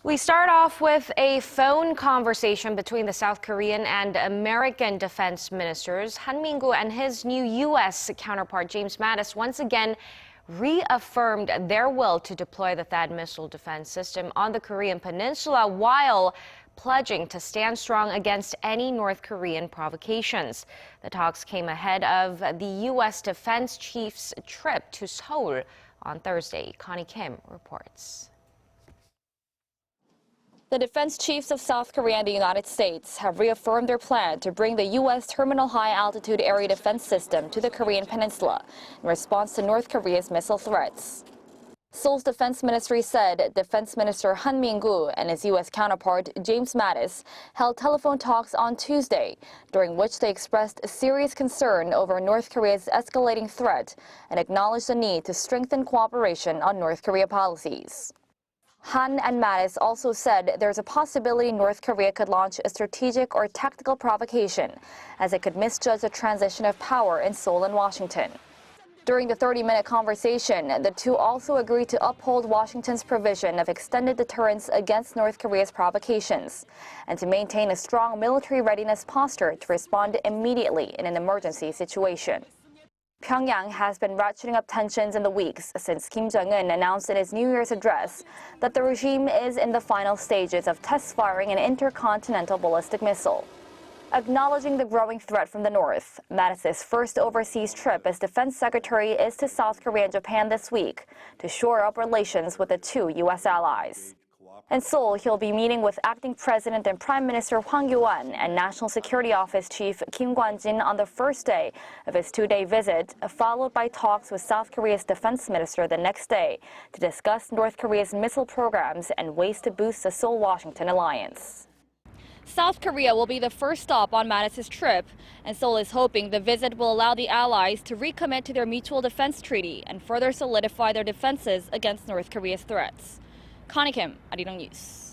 We start off with a phone conversation between the South Korean and American defense ministers. Han Min-koo and his new U.S. counterpart, James Mattis, once again reaffirmed their will to deploy the THAAD missile defense system on the Korean peninsula while pledging to stand strong against any North Korean provocations. The talks came ahead of the U.S. defense chief's trip to Seoul on Thursday. Connie Kim reports. The defense chiefs of South Korea and the United States have reaffirmed their plan to bring the U.S. Terminal High-Altitude Area Defense System to the Korean peninsula in response to North Korea's missile threats. Seoul's defense ministry said Defense Minister Han Min-koo and his U.S. counterpart, James Mattis, held telephone talks on Tuesday, during which they expressed serious concern over North Korea's escalating threat and acknowledged the need to strengthen cooperation on North Korea policies. Han and Mattis also said there's a possibility North Korea could launch a strategic or tactical provocation, as it could misjudge the transition of power in Seoul and Washington. During the 30-minute conversation, the two also agreed to uphold Washington's provision of extended deterrence against North Korea's provocations, and to maintain a strong military readiness posture to respond immediately in an emergency situation. Pyongyang has been ratcheting up tensions in the weeks since Kim Jong-un announced in his New Year's address that the regime is in the final stages of test firing an intercontinental ballistic missile. Acknowledging the growing threat from the north, Mattis' first overseas trip as defense secretary is to South Korea and Japan this week to shore up relations with the two U.S. allies. In Seoul, he'll be meeting with acting president and Prime Minister Hwang Kyo-won and National Security Office Chief Kim Kwan-jin on the first day of his two-day visit, followed by talks with South Korea's defense minister the next day to discuss North Korea's missile programs and ways to boost the Seoul-Washington alliance. South Korea will be the first stop on Mattis' trip, and Seoul is hoping the visit will allow the allies to recommit to their mutual defense treaty and further solidify their defenses against North Korea's threats. Connie Kim, Arirang News.